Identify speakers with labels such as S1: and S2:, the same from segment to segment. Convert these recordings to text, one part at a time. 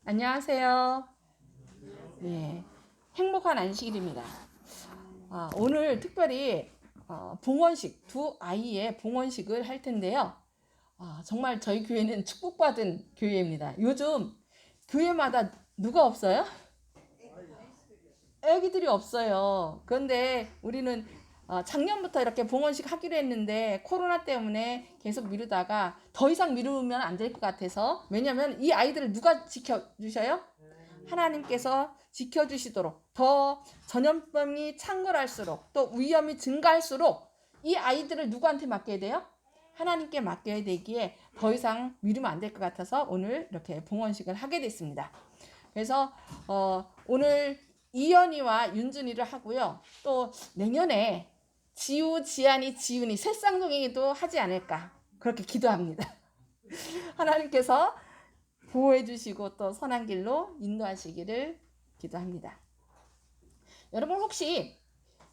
S1: 안녕하세요. 예, 행복한 안식일입니다. 오늘 특별히 봉헌식, 두 아이의 봉헌식을 할 텐데요. 정말 저희 교회는 축복받은 교회입니다. 요즘 교회마다 누가 없어요? 애기들이 없어요. 그런데 우리는 작년부터 이렇게 봉헌식 하기로 했는데 코로나 때문에 계속 미루다가 더 이상 미루면 안 될 것 같아서, 왜냐면 이 아이들을 누가 지켜주셔요? 하나님께서 지켜주시도록, 더 전염병이 창궐할수록 또 위험이 증가할수록 이 아이들을 누구한테 맡겨야 돼요? 하나님께 맡겨야 되기에 더 이상 미루면 안 될 것 같아서 오늘 이렇게 봉헌식을 하게 됐습니다. 그래서 오늘 이연이와 윤준이를 하고요. 또 내년에 지우, 지안이, 지훈이 새 쌍둥이도 하지 않을까 그렇게 기도합니다. 하나님께서 보호해 주시고 또 선한 길로 인도하시기를 기도합니다. 여러분, 혹시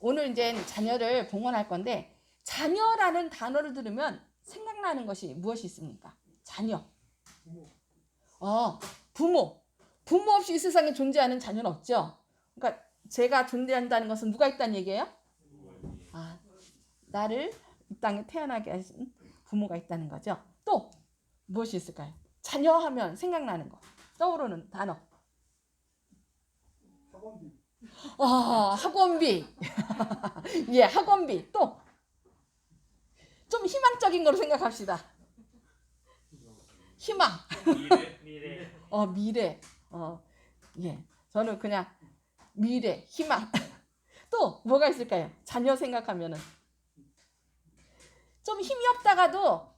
S1: 오늘 이제 자녀를 봉헌할 건데, 자녀라는 단어를 들으면 생각나는 것이 무엇이 있습니까? 자녀. 부모. 부모 없이 이 세상에 존재하는 자녀는 없죠. 그러니까 제가 존재한다는 것은 누가 있다는 얘기예요? 나를 이 땅에 태어나게 하신 부모가 있다는 거죠. 또 무엇이 있을까요? 자녀 하면 생각나는 거, 떠오르는 단어. 학원비. 예, 학원비. 또 좀 희망적인 거로 생각합시다. 희망. 미래. 미래. 예. 저는 그냥 미래, 희망. 또 뭐가 있을까요? 자녀 생각하면은 좀 힘이 없다가도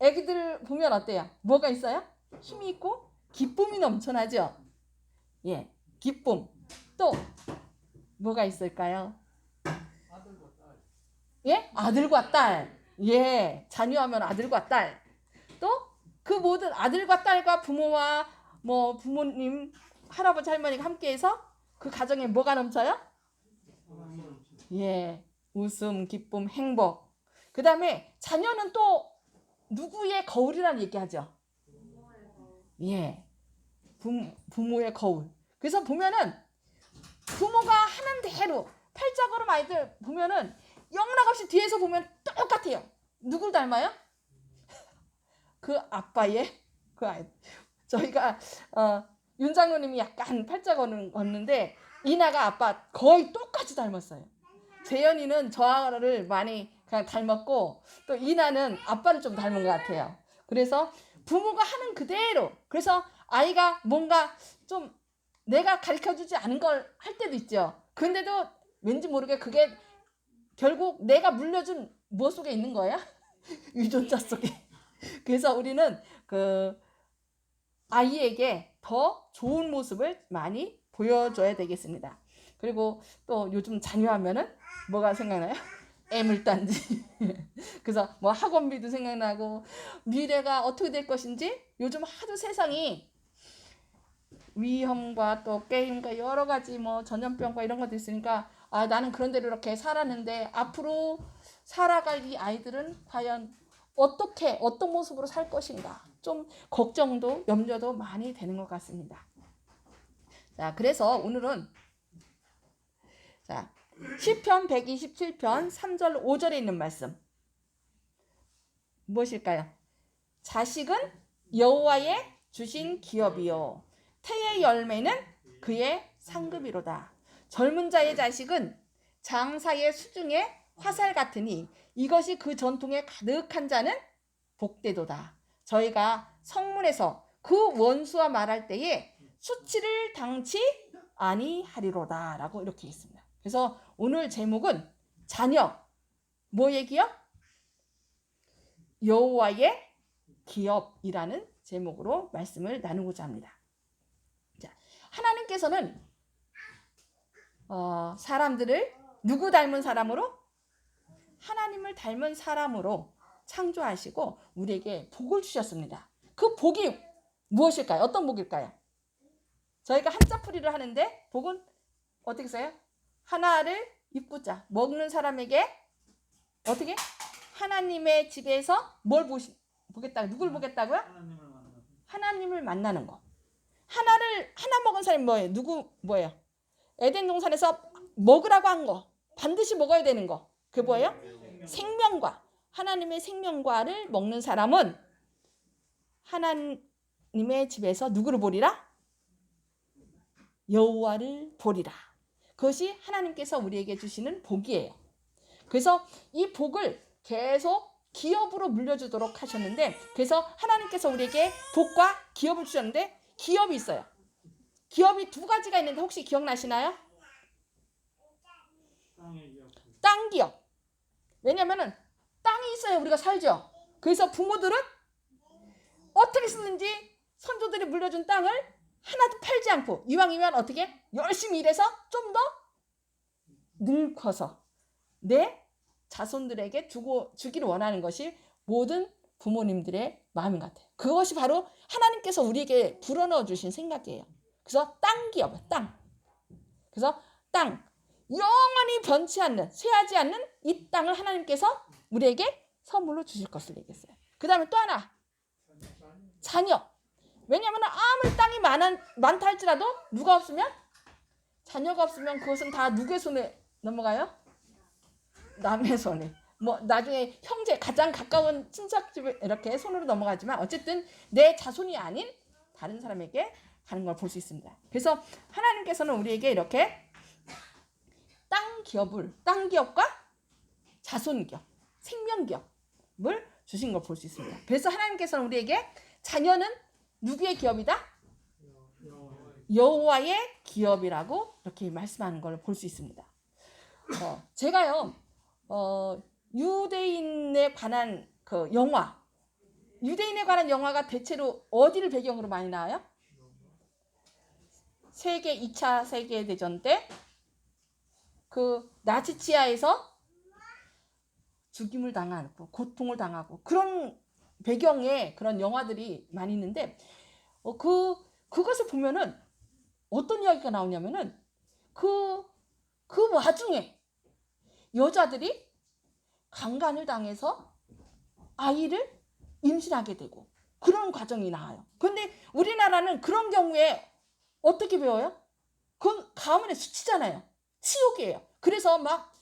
S1: 애기들 보면 어때요? 뭐가 있어요? 힘이 있고 기쁨이 넘쳐나죠? 예, 기쁨. 또 뭐가 있을까요? 예? 아들과 딸. 예, 자녀하면 아들과 딸. 또 그 모든 아들과 딸과 부모와 부모님, 할아버지, 할머니가 함께해서 그 가정에 뭐가 넘쳐요? 예, 웃음, 기쁨, 행복. 그 다음에 자녀는 또 누구의 거울이라는 얘기하죠? 예, 부모의 거울. 그래서 보면은 부모가 하는 대로 팔자걸음 아이들 보면은 영락없이 뒤에서 보면 똑같아요. 누굴 닮아요? 그 아빠의 그 아이. 저희가 윤 장로님이 약간 팔자걸음 걷는데 이나가 아빠 거의 똑같이 닮았어요. 재현이는 저를 많이 그냥 닮았고, 또 이나는 아빠를 좀 닮은 것 같아요. 그래서 부모가 하는 그대로, 그래서 아이가 뭔가 좀 내가 가르쳐주지 않은 걸 할 때도 있죠. 근데도 왠지 모르게 그게 결국 내가 물려준 무엇 속에 있는 거야? 유전자 속에. 그래서 우리는 그 아이에게 더 좋은 모습을 많이 보여줘야 되겠습니다. 그리고 또 요즘 자녀하면은 뭐가 생각나요? 애물단지. 그래서 학원비도 생각나고 미래가 어떻게 될 것인지, 요즘 하도 세상이 위험과 또 게임과 여러 가지 전염병과 이런 것도 있으니까 나는 그런 대로 이렇게 살았는데 앞으로 살아갈 이 아이들은 과연 어떤 모습으로 살 것인가, 좀 걱정도 염려도 많이 되는 것 같습니다. 자, 그래서 오늘은 시편 127편 3절 5절에 있는 말씀 무엇일까요? 자식은 여호와의 주신 기업이요 태의 열매는 그의 상급이로다. 젊은 자의 자식은 장사의 수중에 화살 같으니 이것이 그 전통에 가득한 자는 복되도다. 저희가 성문에서 그 원수와 말할 때에 수치를 당치 아니하리로다 라고 이렇게 있습니다. 그래서 오늘 제목은 자녀, 뭐 얘기요? 여호와의 기업이라는 제목으로 말씀을 나누고자 합니다. 자, 하나님께서는 사람들을 누구 닮은 사람으로? 하나님을 닮은 사람으로 창조하시고 우리에게 복을 주셨습니다. 그 복이 무엇일까요? 어떤 복일까요? 저희가 한자풀이를 하는데 복은 어떻게 써요? 하나를 이쁘자. 먹는 사람에게 어떻게? 하나님의 집에서 뭘 보겠다? 누굴 보겠다고요? 하나님을 만나는 거. 하나를 오늘 하나 먹은 사람이 뭐예요? 뭐예요? 에덴 동산에서 먹으라고 한 거, 반드시 먹어야 되는 거. 그게 뭐예요? 생명과, 하나님의 생명과를 먹는 사람은 하나님의 집에서 누구를 보리라? 여호와를 보리라. 그것이 하나님께서 우리에게 주시는 복이에요. 그래서 이 복을 계속 기업으로 물려주도록 하셨는데, 그래서 하나님께서 우리에게 복과 기업을 주셨는데, 기업이 있어요. 기업이 두 가지가 있는데 혹시 기억나시나요? 땅 기업. 왜냐면은 땅이 있어야 우리가 살죠. 그래서 부모들은 어떻게 쓰는지 선조들이 물려준 땅을 하나도 팔지 않고 이왕이면 어떻게 열심히 일해서 좀 더 늙어서 내 자손들에게 주기를 원하는 것이 모든 부모님들의 마음인 것 같아요. 그것이 바로 하나님께서 우리에게 불어넣어 주신 생각이에요. 그래서 땅 기업, 땅. 그래서 땅, 영원히 변치 않는, 쇠하지 않는 이 땅을 하나님께서 우리에게 선물로 주실 것을 얘기했어요. 그 다음에 또 하나, 자녀. 왜냐하면 아무리 땅이 많다 할지라도 누가 없으면, 자녀가 없으면 그것은 다 누구의 손에 넘어가요? 남의 손에. 뭐 나중에 형제, 가장 가까운 친척집에 이렇게 손으로 넘어가지만 어쨌든 내 자손이 아닌 다른 사람에게 가는 걸 볼 수 있습니다. 그래서 하나님께서는 우리에게 이렇게 땅 기업과 자손 기업, 생명 기업을 주신 걸 볼 수 있습니다. 그래서 하나님께서는 우리에게 자녀는 누구의 기업이다? 여호와의 기업이라고 이렇게 말씀하는 걸 볼 수 있습니다. 제가요, 유대인에 관한 그 영화, 유대인에 관한 영화가 대체로 어디를 배경으로 많이 나와요? 2차 세계대전 때 그 나치치하에서 죽임을 당하고 고통을 당하고 그런 배경의 그런 영화들이 많이 있는데, 그것을 보면은 어떤 이야기가 나오냐면은 그 와중에 여자들이 강간을 당해서 아이를 임신하게 되고 그런 과정이 나와요. 근데 우리나라는 그런 경우에 어떻게 배워요? 그건 가문의 수치잖아요. 치욕이에요. 그래서 막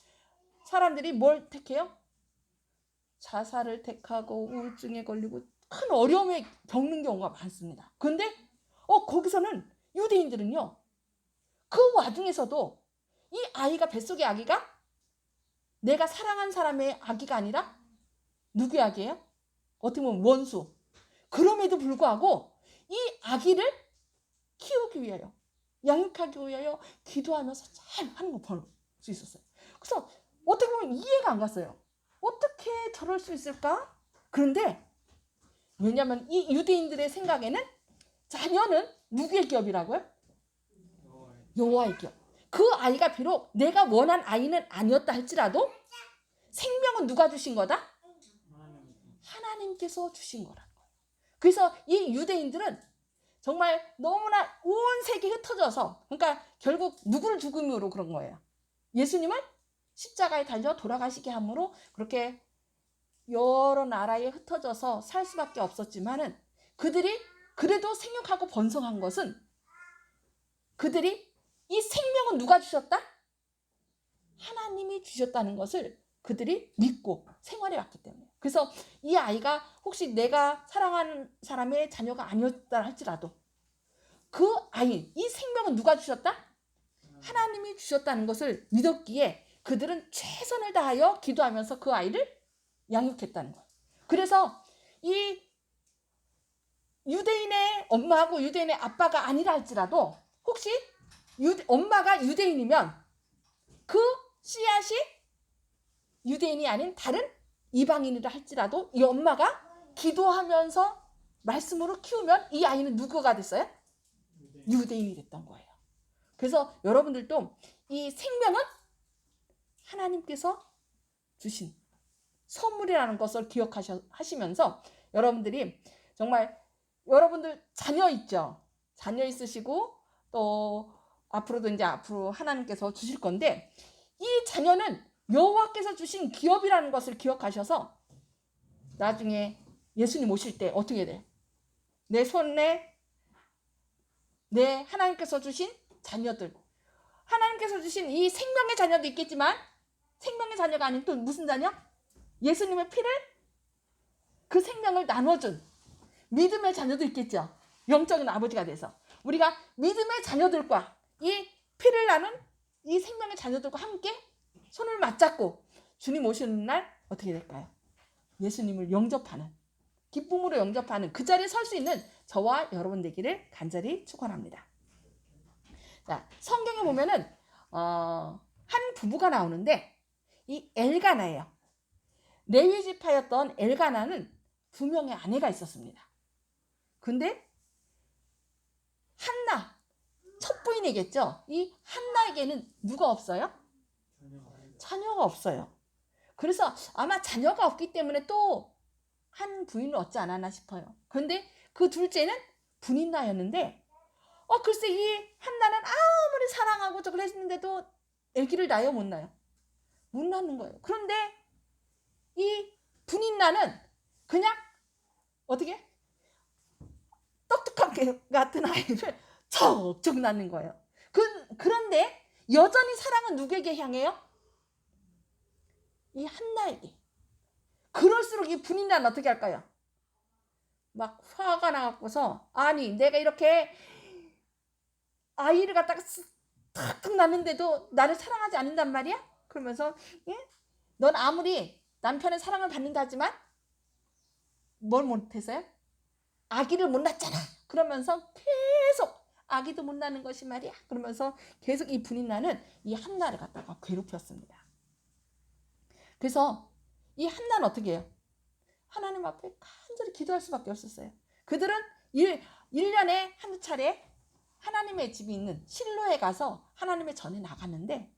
S1: 사람들이 뭘 택해요? 자살을 택하고 우울증에 걸리고 큰 어려움에 겪는 경우가 많습니다. 근데 거기서는 유대인들은요, 그 와중에서도 이 아이가, 뱃속의 아기가 내가 사랑한 사람의 아기가 아니라 누구의 아기예요? 어떻게 보면 원수. 그럼에도 불구하고 이 아기를 키우기 위하여, 양육하기 위하여 기도하면서 잘 하는 거 볼 수 있었어요. 그래서 어떻게 보면 이해가 안 갔어요. 어떻게 저럴 수 있을까? 그런데 왜냐하면 이 유대인들의 생각에는 자녀는 누구의 기업이라고요? 여호와의 기업. 그 아이가 비록 내가 원한 아이는 아니었다 할지라도 생명은 누가 주신 거다? 하나님께서 주신 거라는 거예요. 그래서 이 유대인들은 정말 너무나 온 세계에 흩어져서, 그러니까 결국 누구를 죽음으로 그런 거예요? 예수님을 십자가에 달려 돌아가시게 함으로 그렇게 여러 나라에 흩어져서 살 수밖에 없었지만은, 그들이 그래도 생육하고 번성한 것은 그들이 이 생명은 누가 주셨다? 하나님이 주셨다는 것을 그들이 믿고 생활해 왔기 때문에. 그래서 이 아이가 혹시 내가 사랑하는 사람의 자녀가 아니었다 할지라도 그 아이, 이 생명은 누가 주셨다? 하나님이 주셨다는 것을 믿었기에 그들은 최선을 다하여 기도하면서 그 아이를 양육했다는 거예요. 그래서 이 유대인의 엄마하고 유대인의 아빠가 아니라 할지라도 혹시 엄마가 유대인이면 그 씨앗이 유대인이 아닌 다른 이방인이라 할지라도 이 엄마가 기도하면서 말씀으로 키우면 이 아이는 누구가 됐어요? 유대인이 됐던 거예요. 그래서 여러분들도 이 생명은 하나님께서 주신 선물이라는 것을 기억하시면서 여러분들이 정말 여러분들 자녀 있죠? 자녀 있으시고 또 앞으로도 이제 앞으로 하나님께서 주실 건데 이 자녀는 여호와께서 주신 기업이라는 것을 기억하셔서 나중에 예수님 오실 때 어떻게 돼? 내 손에 네, 하나님께서 주신 자녀들. 하나님께서 주신 이 생명의 자녀도 있겠지만 생명의 자녀가 아닌 또 무슨 자녀? 예수님의 피를 그 생명을 나눠준 믿음의 자녀도 있겠죠. 영적인 아버지가 돼서 우리가 믿음의 자녀들과 이 피를 나눈 이 생명의 자녀들과 함께 손을 맞잡고 주님 오시는 날 어떻게 될까요? 예수님을 영접하는 기쁨으로 영접하는 그 자리에 설 수 있는 저와 여러분 되기를 간절히 축원합니다. 자, 성경에 보면은 한 부부가 나오는데 이 엘가나예요. 레위 지파였던 엘가나는 두 명의 아내가 있었습니다. 근데 한나 첫 부인이겠죠. 이 한나에게는 누가 없어요? 자녀가 없어요. 그래서 아마 자녀가 없기 때문에 또 한 부인을 얻지 않았나 싶어요. 근데 그 둘째는 분인나였는데 글쎄 이 한나는 아무리 사랑하고 저걸 했는데도 아기를 낳아요, 못 낳아요? 못 낳는 거예요. 그런데 이 분인나는 그냥 어떻게 똑똑한 같은 아이를 척척 낳는 거예요. 그런데 여전히 사랑은 누구에게 향해요? 이 한나에게. 그럴수록 이 분인나는 어떻게 할까요? 막 화가 나갖고서 아니 내가 이렇게 아이를 갖다가 탁탁 낳는데도 나를 사랑하지 않는단 말이야? 그러면서 예? 넌 아무리 남편의 사랑을 받는다 하지만 뭘 못해서요? 아기를 못 낳잖아. 그러면서 계속 아기도 못 낳는 것이 말이야. 그러면서 계속 이 분인나는 이 한나를 갖다가 괴롭혔습니다. 그래서 이 한나는 어떻게 해요? 하나님 앞에 간절히 기도할 수밖에 없었어요. 그들은 1년에 한 차례 하나님의 집이 있는 실로에 가서 하나님의 전에 나갔는데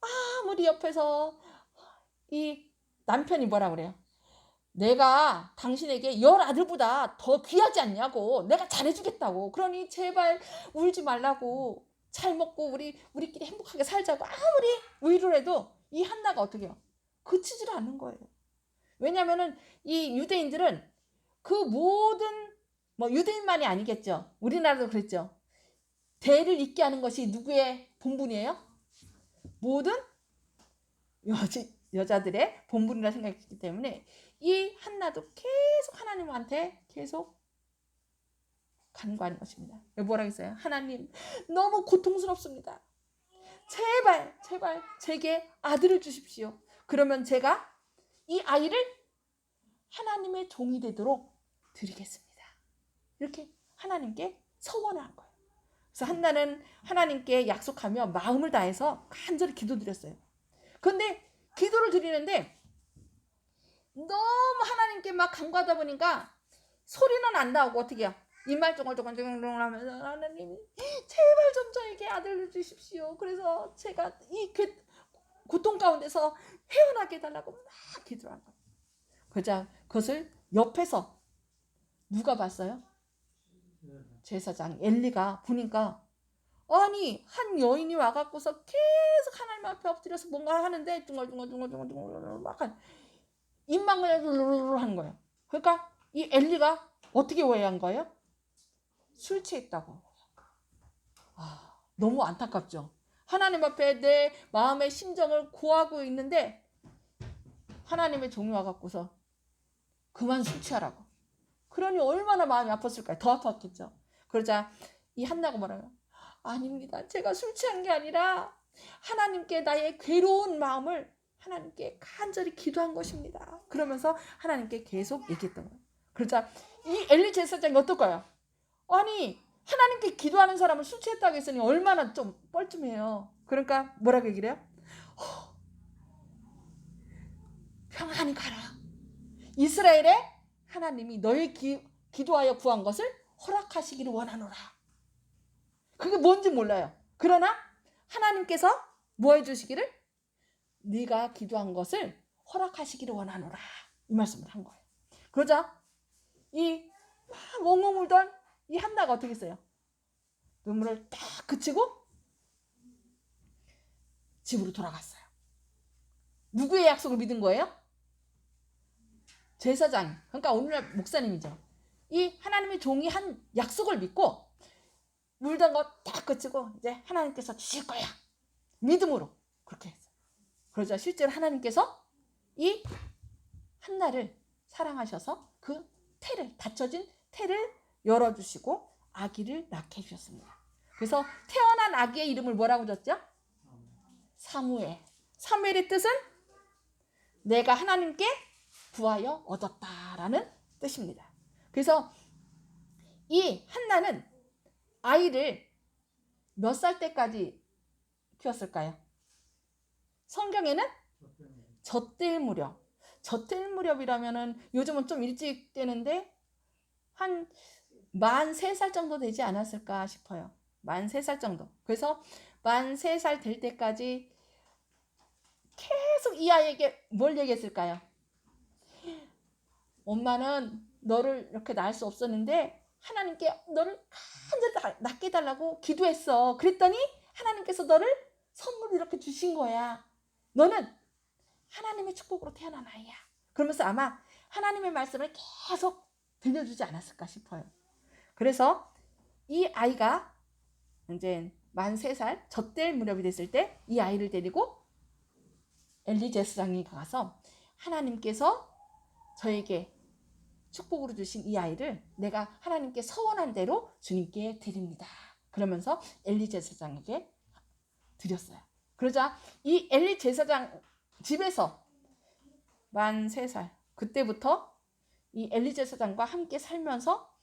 S1: 아무리 옆에서 이 남편이 뭐라 그래요? 내가 당신에게 10아들보다 더 귀하지 않냐고, 내가 잘해주겠다고, 그러니 제발 울지 말라고, 잘 먹고 우리끼리 행복하게 살자고 아무리 위로를 해도 이 한나가 어떻게 해요? 그치질 않는 거예요. 왜냐면은 이 유대인들은 그 모든 유대인만이 아니겠죠. 우리나라도 그랬죠. 대를 잇게 하는 것이 누구의 본분이에요? 모든 여자들의 본분이라 생각했기 때문에 이 한나도 계속 하나님한테 계속 간구하는 것입니다. 뭐라 했어요? 하나님 너무 고통스럽습니다. 제발 제게 아들을 주십시오. 그러면 제가 이 아이를 하나님의 종이 되도록 드리겠습니다. 이렇게 하나님께 서원을 한 거예요. 그래서 한나는 하나님께 약속하며 마음을 다해서 간절히 기도드렸어요. 그런데 기도를 드리는데 너무 하나님께 막 간구하다 보니까 소리는 안 나오고 어떻게 해요? 입만 쫑글쫑글 하면서 하나님 제발 좀 저에게 아들을 주십시오. 그래서 제가 이 고통 가운데서 헤어나게 해달라고 막 기도한 거예요. 그것을 옆에서 누가 봤어요? 제사장 엘리가 보니까 아니 한 여인이 와갖고서 계속 하나님 앞에 엎드려서 뭔가 하는데 둥글둥글둥글둥글 막 입만 그냥 룰루루 하는 거예요. 그러니까 이 엘리가 어떻게 오해한 거예요? 술 취했다고. 너무 안타깝죠. 하나님 앞에 내 마음의 심정을 고하고 있는데 하나님의 종이 와갖고서 그만 술 취하라고. 그러니 얼마나 마음이 아팠을까요? 더 아팠겠죠. 그러자 이 한나가 뭐라고요? 아닙니다. 제가 술 취한 게 아니라 하나님께 나의 괴로운 마음을 하나님께 간절히 기도한 것입니다. 그러면서 하나님께 계속 얘기했던 거예요. 그러자 이 엘리 제사장이 어떨까요? 아니 하나님께 기도하는 사람을 술 취했다고 했으니 얼마나 좀 뻘쭘해요. 그러니까 뭐라고 얘기를 해요? 평안히 가라. 이스라엘의 하나님이 너의 기도하여 구한 것을 허락하시기를 원하노라. 그게 뭔지 몰라요. 그러나 하나님께서 뭐 해주시기를? 네가 기도한 것을 허락하시기를 원하노라. 이 말씀을 한 거예요. 그러자 이 엉엉 울던 이 한나가 어떻게 했어요? 눈물을 딱 그치고 집으로 돌아갔어요. 누구의 약속을 믿은 거예요? 제사장, 그러니까 오늘날 목사님이죠. 이 하나님의 종이 한 약속을 믿고 울던 거 딱 그치고 이제 하나님께서 주실 거야. 믿음으로 그렇게 했어요. 그러자 실제로 하나님께서 이 한나를 사랑하셔서 그 태를, 닫혀진 태를 열어주시고 아기를 낳게 해주셨습니다. 그래서 태어난 아기의 이름을 뭐라고 줬죠? 사무엘. 사무엘의 뜻은 내가 하나님께 구하여 얻었다라는 뜻입니다. 그래서 이 한나는 아이를 몇 살 때까지 키웠을까요? 성경에는 젖될 무렵. 젖될 무렵이라면은 요즘은 좀 일찍 되는데 한 만 3살 정도 되지 않았을까 싶어요. 만 3살 정도. 그래서 만 3살 될 때까지 계속 이 아이에게 뭘 얘기했을까요? 엄마는 너를 이렇게 낳을 수 없었는데 하나님께 너를 간절히 낳게 해달라고 기도했어. 그랬더니 하나님께서 너를 선물로 이렇게 주신 거야. 너는 하나님의 축복으로 태어난 아이야. 그러면서 아마 하나님의 말씀을 계속 들려주지 않았을까 싶어요. 그래서 이 아이가 이제 만 3살 젖될 무렵이 됐을 때 이 아이를 데리고 엘리 제사장이 가서 하나님께서 저에게 축복으로 주신 이 아이를 내가 하나님께 서원한 대로 주님께 드립니다. 그러면서 엘리 제사장에게 드렸어요. 그러자 이 엘리 제사장 집에서 만 3살 그때부터 이 엘리 제사장과 함께 살면서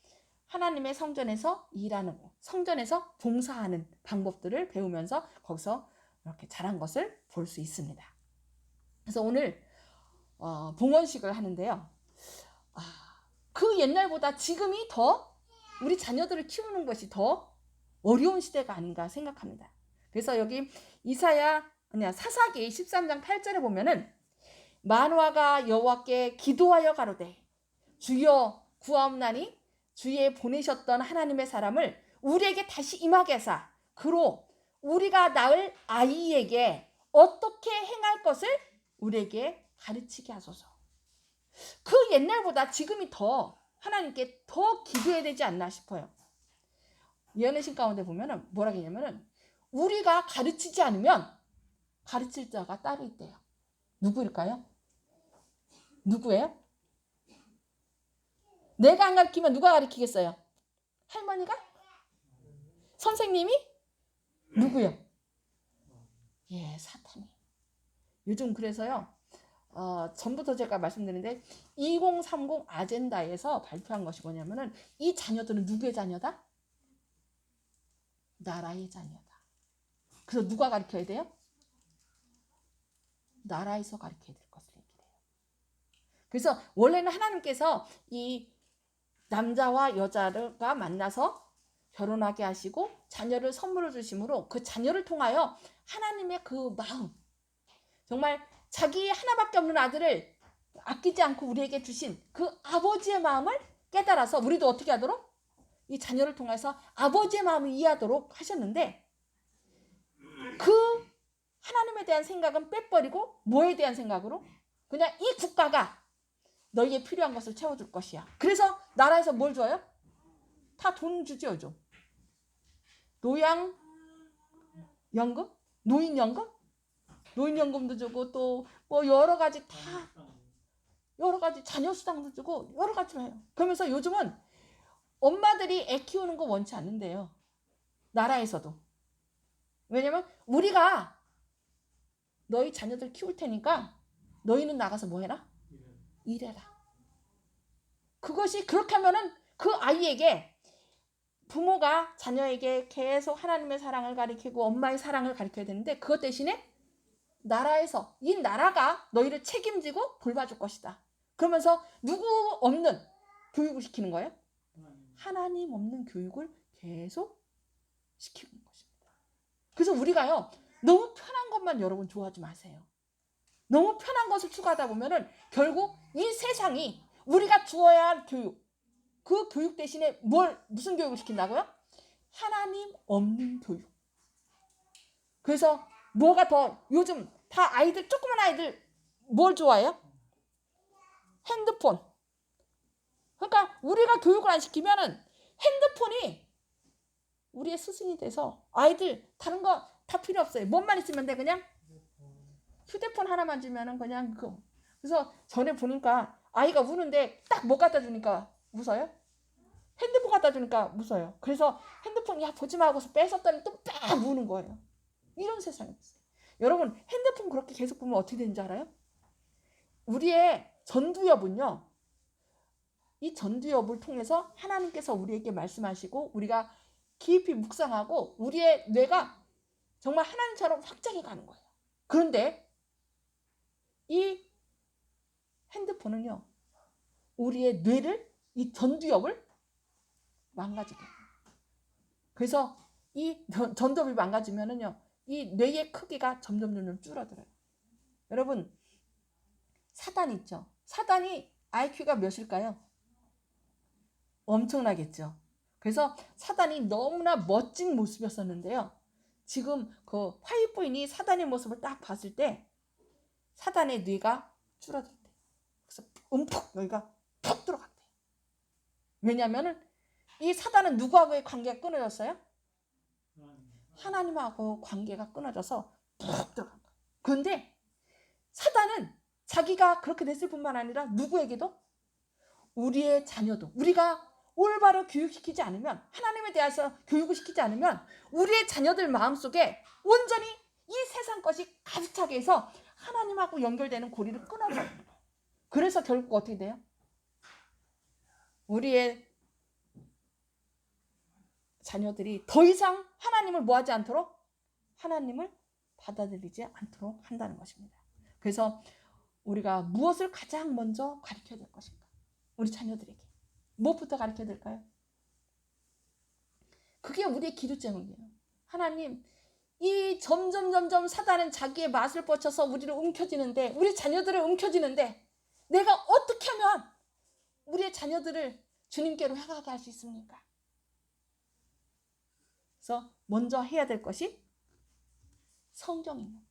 S1: 하나님의 성전에서 일하는, 성전에서 봉사하는 방법들을 배우면서 거기서 이렇게 자란 것을 볼 수 있습니다. 그래서 오늘 봉헌식을 하는데요. 그 옛날보다 지금이 더 우리 자녀들을 키우는 것이 더 어려운 시대가 아닌가 생각합니다. 그래서 여기 사사기 13장 8절에 보면은 만화가 여호와께 기도하여 가로되 주여 구하옵나니 주의 보내셨던 하나님의 사람을 우리에게 다시 임하게 하사 그로 우리가 낳을 아이에게 어떻게 행할 것을 우리에게 가르치게 하소서. 그 옛날보다 지금이 더 하나님께 더 기도해야 되지 않나 싶어요. 예언의 신 가운데 보면은 뭐라고 하냐면은 우리가 가르치지 않으면 가르칠 자가 따로 있대요. 누구일까요? 누구예요? 내가 안 가르치면 누가 가르치겠어요? 할머니가? 선생님이? 누구요? 예, 사탄이. 요즘 그래서요. 전부터 제가 말씀드리는데 2030 아젠다에서 발표한 것이 뭐냐면은 이 자녀들은 누구의 자녀다? 나라의 자녀다. 그래서 누가 가르쳐야 돼요? 나라에서 가르쳐야 될 것을 얘기해요. 그래서 원래는 하나님께서 이 남자와 여자가 만나서 결혼하게 하시고 자녀를 선물로 주심으로 그 자녀를 통하여 하나님의 그 마음, 정말 자기 하나밖에 없는 아들을 아끼지 않고 우리에게 주신 그 아버지의 마음을 깨달아서 우리도 어떻게 하도록? 이 자녀를 통해서 아버지의 마음을 이해하도록 하셨는데 그 하나님에 대한 생각은 빼버리고 뭐에 대한 생각으로? 그냥 이 국가가 너희에 필요한 것을 채워줄 것이야. 그래서 나라에서 뭘 줘요? 다 돈 주죠, 요즘. 노양연금? 노인연금? 노인연금도 주고 또 뭐 여러 가지 다 여러 가지 자녀수당도 주고 여러 가지로 해요. 그러면서 요즘은 엄마들이 애 키우는 거 원치 않는데요. 나라에서도. 왜냐면 우리가 너희 자녀들 키울 테니까 너희는 나가서 뭐 해라? 일해라. 그것이 그렇게 하면은 그 아이에게 부모가 자녀에게 계속 하나님의 사랑을 가르치고 엄마의 사랑을 가르쳐야 되는데 그것 대신에 나라에서 이 나라가 너희를 책임지고 돌봐줄 것이다. 그러면서 누구 없는 교육을 시키는 거예요? 하나님 없는 교육을 계속 시키는 것입니다. 그래서 우리가요 너무 편한 것만 여러분 좋아하지 마세요. 너무 편한 것을 추구하다 보면은 결국 이 세상이 우리가 주어야 할 교육, 그 교육 대신에 무슨 교육을 시킨다고요? 하나님 없는 교육. 그래서 뭐가 더 요즘 다 아이들, 조그만 아이들 뭘 좋아해요? 핸드폰. 그러니까 우리가 교육을 안 시키면은 핸드폰이 우리의 스승이 돼서 아이들 다른 거 다 필요 없어요. 뭐만 있으면 돼. 그냥 휴대폰 하나만 주면은 그냥 그래서 전에 보니까 아이가 우는데 딱 뭐 갖다 주니까 웃어요? 핸드폰 갖다 주니까 웃어요. 그래서 핸드폰 야 보지 마 하고서 뺏었더니 또 빡 우는 거예요. 이런 세상이었어요. 여러분 핸드폰 그렇게 계속 보면 어떻게 되는지 알아요? 우리의 전두엽은요. 이 전두엽을 통해서 하나님께서 우리에게 말씀하시고 우리가 깊이 묵상하고 우리의 뇌가 정말 하나님처럼 확장해 가는 거예요. 그런데 이 핸드폰은요. 우리의 뇌를 이 전두엽을 망가지게 해요. 그래서 이 전두엽이 망가지면은요. 이 뇌의 크기가 점점 줄어들어요. 여러분 사단 있죠. 사단이 IQ가 몇일까요? 엄청나겠죠. 그래서 사단이 너무나 멋진 모습이었었는데요. 지금 그 화이트 부인이 사단의 모습을 딱 봤을 때 사단의 뇌가 줄어들었대요. 그래서 움푹 여기가 푹 들어갔대요. 왜냐하면 이 사단은 누구하고의 관계가 끊어졌어요? 하나님하고 관계가 끊어져서 푹 들어간 거예요. 그런데 사단은 자기가 그렇게 됐을 뿐만 아니라 누구에게도 우리의 자녀도 우리가 올바로 교육시키지 않으면 하나님에 대해서 교육을 시키지 않으면 우리의 자녀들 마음속에 온전히 이 세상 것이 가득 차게 해서 하나님하고 연결되는 고리를 끊어버려요. 그래서 결국 어떻게 돼요? 우리의 자녀들이 더 이상 하나님을 뭐하지 않도록 하나님을 받아들이지 않도록 한다는 것입니다. 그래서 우리가 무엇을 가장 먼저 가르쳐야 될 것인가? 우리 자녀들에게 무엇부터 가르쳐야 될까요? 그게 우리의 기도 제목이에요. 하나님, 이 점점 사단은 자기의 맛을 뻗쳐서 우리를 움켜쥐는데 우리 자녀들을 움켜쥐는데 내가 어떻게 하면 우리의 자녀들을 주님께로 향하게 할 수 있습니까? 그래서 먼저 해야 될 것이 성경입니다.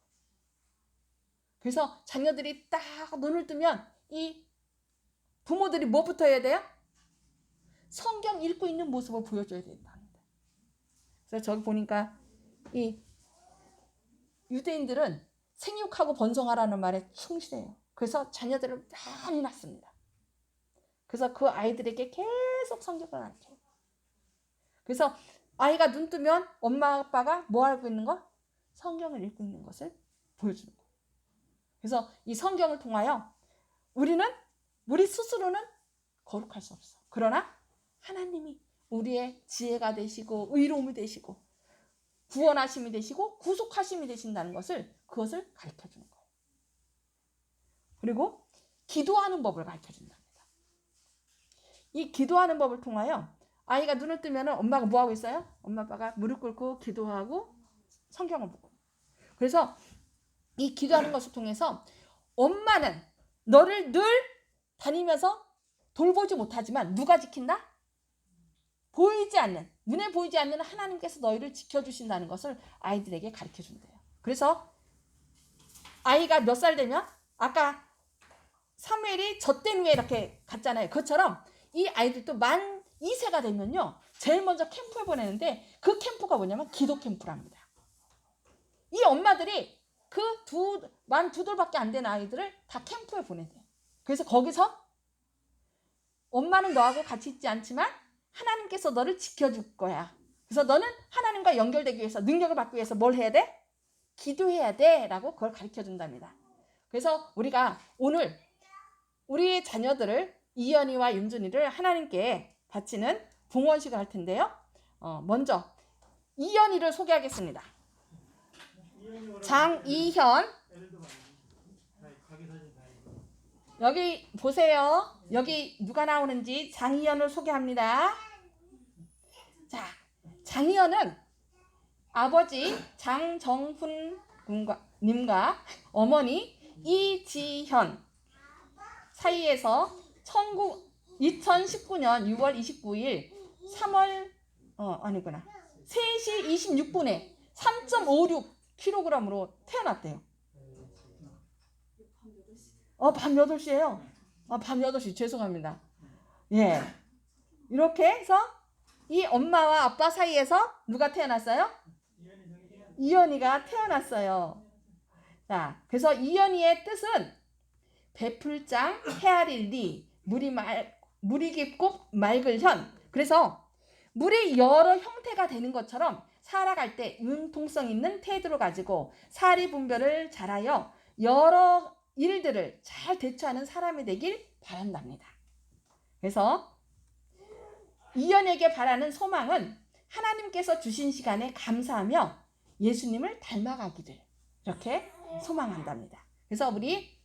S1: 그래서 자녀들이 딱 눈을 뜨면 이 부모들이 뭐부터 해야 돼요? 성경 읽고 있는 모습을 보여줘야 된답니다. 그래서 저기 보니까 이 유대인들은 생육하고 번성하라는 말에 충실해요. 그래서 자녀들을 많이 낳습니다. 그래서 그 아이들에게 계속 성경을 가르쳐요. 그래서 아이가 눈 뜨면 엄마 아빠가 뭐 하고 있는 거? 성경을 읽고 있는 것을 보여주는 거예요. 그래서 이 성경을 통하여 우리 스스로는 거룩할 수 없어. 그러나 하나님이 우리의 지혜가 되시고 의로움이 되시고 구원하심이 되시고 구속하심이 되신다는 그것을 가르쳐주는 거예요. 그리고 기도하는 법을 가르쳐준답니다. 이 기도하는 법을 통하여 아이가 눈을 뜨면 엄마가 뭐하고 있어요? 엄마 아빠가 무릎 꿇고 기도하고 성경을 보고. 그래서 이 기도하는 것을 통해서 엄마는 너를 늘 다니면서 돌보지 못하지만 누가 지킨다? 보이지 않는, 눈에 보이지 않는 하나님께서 너희를 지켜주신다는 것을 아이들에게 가르쳐준대요. 그래서 아이가 몇 살 되면 아까 사무엘이 젖된 후에 이렇게 갔잖아요. 그것처럼 이 아이들도 만 2세가 되면요. 제일 먼저 캠프에 보내는데 그 캠프가 뭐냐면 기도 캠프랍니다. 이 엄마들이 그 만 2돌밖에 안 된 아이들을 다 캠프에 보낸대요. 그래서 거기서 엄마는 너하고 같이 있지 않지만 하나님께서 너를 지켜줄 거야. 그래서 너는 하나님과 연결되기 위해서 능력을 받기 위해서 뭘 해야 돼? 기도해야 돼 라고 그걸 가르쳐준답니다. 그래서 우리가 오늘 우리 자녀들을 이연이와 윤준이를 하나님께 바치는 봉헌식을 할 텐데요. 먼저 이연이를 소개하겠습니다. 장이현, 여기 보세요. 여기 누가 나오는지 장이현을 소개합니다. 자, 장이현은 아버지 장정훈 님과 어머니 이지현 사이에서 2019년 6월 29일 3시 26분에 3.56kg으로 태어났대요. 밤 8시예요. 밤 8시 죄송합니다. 예. 이렇게 해서 이 엄마와 아빠 사이에서 누가 태어났어요? 이연이가 태어났어요. 자, 그래서 이연이의 뜻은 베풀장 헤아릴 리, 물이 깊고 맑을 현. 그래서 물이 여러 형태가 되는 것처럼 살아갈 때 융통성 있는 태도를 가지고 사리 분별을 잘하여 여러 일들을 잘 대처하는 사람이 되길 바란답니다. 그래서 이연에게 바라는 소망은 하나님께서 주신 시간에 감사하며 예수님을 닮아가기를 이렇게 소망한답니다. 그래서 우리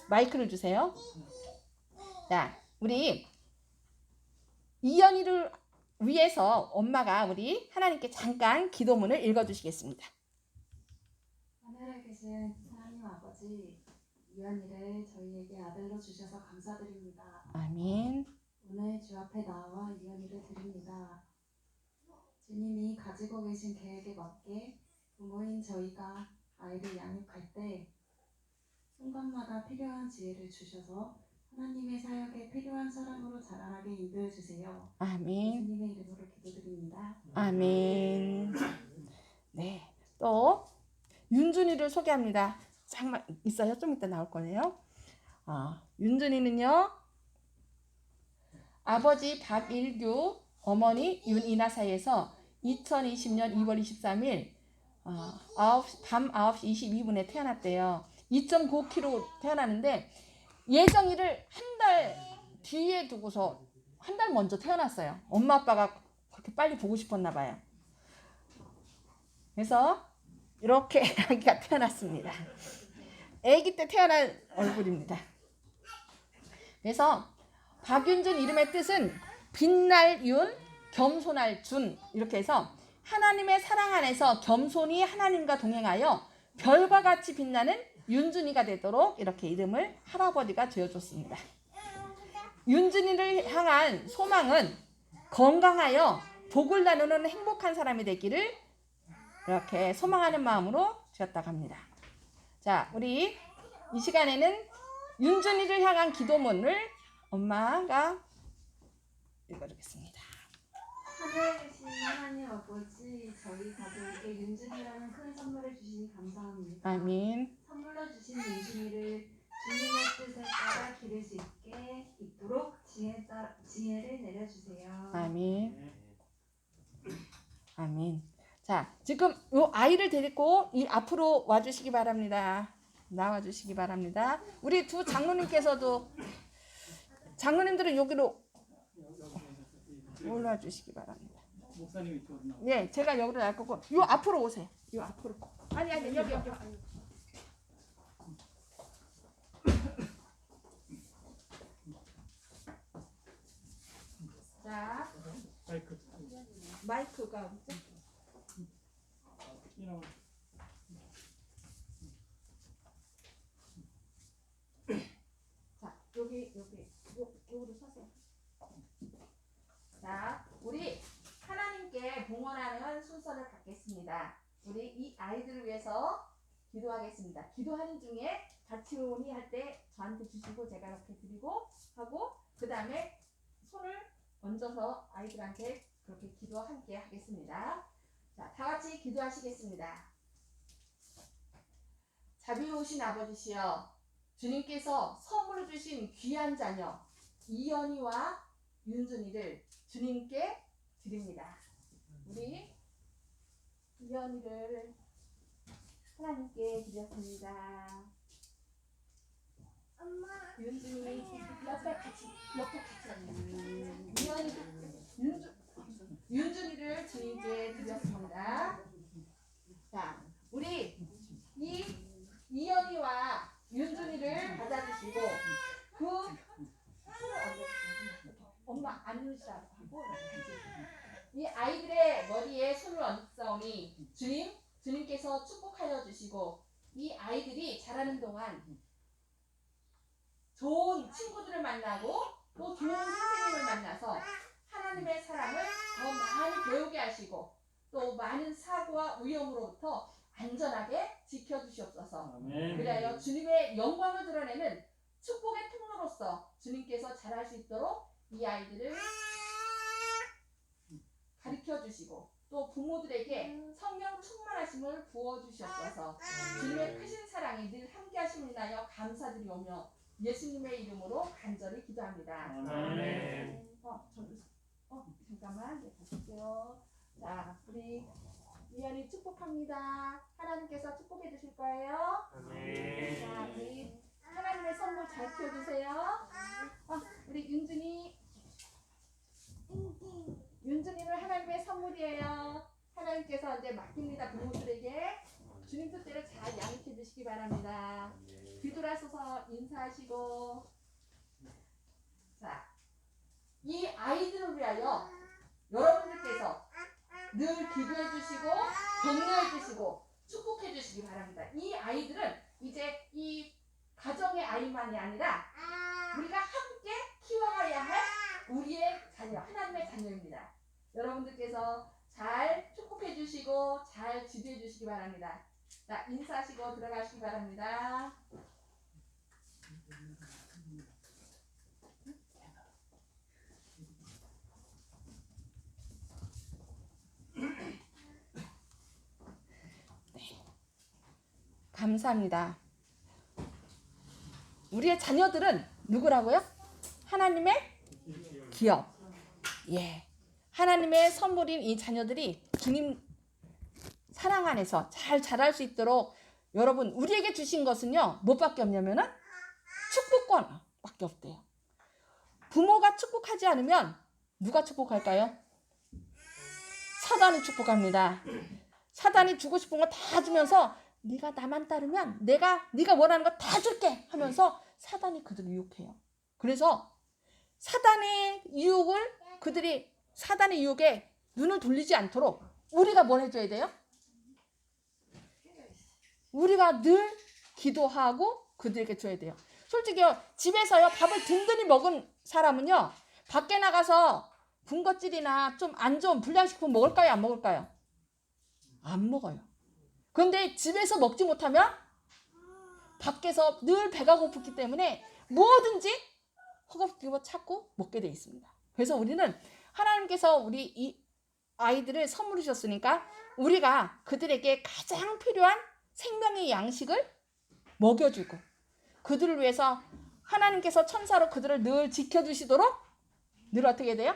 S1: 마이크를 주세요. 자, 우리 이연이를 위해서 엄마가 우리 하나님께 잠깐 기도문을 읽어주시겠습니다.
S2: 하늘에 계신 하나님 아버지, 이연이를 저희에게 아들로 주셔서 감사드립니다.
S1: 아멘.
S2: 오늘 주 앞에 나와 이연이를 드립니다. 주님이 가지고 계신 계획에 맞게 부모인 저희가 아이를 양육할 때 순간마다 필요한 지혜를 주셔서 하나님의 사역에 필요한 사람으로 자라나게 인도해 주세요.
S1: 아멘.
S2: 예수님의 이름으로 기도드립니다.
S1: 아멘. 네. 또 윤준이를 소개합니다. 잠깐 있어요. 좀 이따 나올 거예요. 윤준이는요. 아버지 박일규, 어머니 윤이나 사이에서 2020년 2월 23일 밤 9시 22분에 태어났대요. 2.9kg 태어나는데 예정이를 한 달 뒤에 두고서 한 달 먼저 태어났어요. 엄마 아빠가 그렇게 빨리 보고 싶었나 봐요. 그래서 이렇게 아기가 태어났습니다. 아기 때 태어난 얼굴입니다. 그래서 박윤준 이름의 뜻은 빛날 윤, 겸손할 준 이렇게 해서 하나님의 사랑 안에서 겸손히 하나님과 동행하여 별과 같이 빛나는 윤준이가 되도록 이렇게 이름을 할아버지가 지어줬습니다. 윤준이를 향한 소망은 건강하여 복을 나누는 행복한 사람이 되기를 이렇게 소망하는 마음으로 지었다고 합니다. 자, 우리 이 시간에는 윤준이를 향한 기도문을 엄마가 읽어주겠습니다.
S2: 하늘에 계신 하나님 아버지, 저희 가족에게 윤준이라는 큰 선물을 주시니 감사합니다.
S1: 아멘.
S2: 선물로 주신 윤준이를 주님의 뜻에 따라 기를 수 있도록 지혜를 내려주세요.
S1: 아멘. 아멘. 자, 지금 이 아이를 데리고 이 앞으로 와주시기 바랍니다. 나와주시기 바랍니다. 우리 두 장로님께서도 장로님들은 여기로 올라주시기 바랍니다.
S3: 목사님 이쪽으로 나와.
S1: 예, 제가 여기로 날 거고 요 앞으로 오세요. 요 앞으로. 아니 여기. 자, 마이크가 어딨죠? 자, 여기로 서세요. 자, 우리 하나님께 봉헌하는 순서를 갖겠습니다. 우리 이 아이들을 위해서 기도하겠습니다. 기도하는 중에 같이 논의할 때 저한테 주시고 제가 이렇게 드리고 하고 그 다음에 손을 얹어서 아이들한테 그렇게 기도 함께 하겠습니다. 자, 다 같이 기도하시겠습니다. 자비로우신 아버지시여, 주님께서 선물로 주신 귀한 자녀 이연이와 윤준이를 주님께 드립니다. 우리 이연이를 하나님께 드렸습니다.
S4: 엄마.
S1: 윤준이 옆에 같이 윤준이를 주님께 드렸습니다. 자, 우리 이 이연이와 윤준이를 받아주시고 그 엄마 안으시라고 하고 이 아이들의 머리에 손을 얹사오니 주님께서 축복하여 주시고 이 아이들이 자라는 동안 좋은 친구들을 만나고 또 좋은 선생님을 만나서 하나님의 사랑을 더 많이 배우게 하시고 또 많은 사고와 위험으로부터 안전하게 지켜주시옵소서. 그리하여 주님의 영광을 드러내는 축복의 통로로서 주님께서 잘할 수 있도록 이 아이들을 지켜주시고 또 부모들에게 성령 충만하심을 부어주시옵소서. 주님의 크신 사랑이 늘 함께 하심을 인하여 감사드리오며 예수님의 이름으로 간절히 기도합니다.
S3: 아멘.
S1: 잠깐만 보실게요. 자, 우리 미연이 축복합니다. 하나님께서 축복해 주실 거예요.
S3: 아멘.
S1: 자, 우리 하나님의 선물 잘 키워주세요. 우리 윤준이는 하나님의 선물이에요. 하나님께서 이제 맡깁니다. 부모들에게 주님 뜻대로 잘 양육해 주시기 바랍니다. 뒤돌아서서 인사하시고. 자, 이 아이들을 위하여 여러분들께서 늘 기도해 주시고 격려해 주시고 축복해 주시기 바랍니다. 이 아이들은 이제 이 가정의 아이만이 아니라 우리가 함께 키워가야 할 우리의 자녀, 하나님의 자녀입니다. 여러분들께서 잘 축복해 주시고 잘 지도해 주시기 바랍니다. 자, 인사하시고 들어가시기 바랍니다. 감사합니다. 우리의 자녀들은 누구라고요? 하나님의 기업. 예. 하나님의 선물인 이 자녀들이 주님 사랑 안에서 잘 자랄 수 있도록 여러분 우리에게 주신 것은요. 뭐밖에 없냐면은 축복권밖에 없대요. 부모가 축복하지 않으면 누가 축복할까요? 사단이 축복합니다. 사단이 주고 싶은 거 다 주면서 네가 나만 따르면 네가 원하는 거 다 줄게 하면서 사단이 그들을 유혹해요. 그래서 사단의 유혹에 눈을 돌리지 않도록 우리가 뭘 해줘야 돼요? 우리가 늘 기도하고 그들에게 줘야 돼요. 솔직히요, 집에서요 밥을 든든히 먹은 사람은요 밖에 나가서 군것질이나 좀 안 좋은 불량식품 먹을까요? 안 먹을까요? 안 먹어요. 그런데 집에서 먹지 못하면 밖에서 늘 배가 고프기 때문에 뭐든지 허겁지겁 찾고 먹게 돼 있습니다. 그래서 우리는 하나님께서 우리 이 아이들을 선물해 주셨으니까 우리가 그들에게 가장 필요한 생명의 양식을 먹여주고 그들을 위해서 하나님께서 천사로 그들을 늘 지켜주시도록 늘 어떻게 돼요?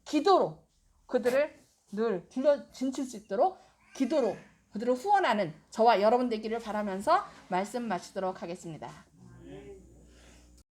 S1: 기도로 그들을 늘 진칠 수 있도록 기도로 그들을 후원하는 저와 여러분 되기를 바라면서 말씀 마치도록 하겠습니다.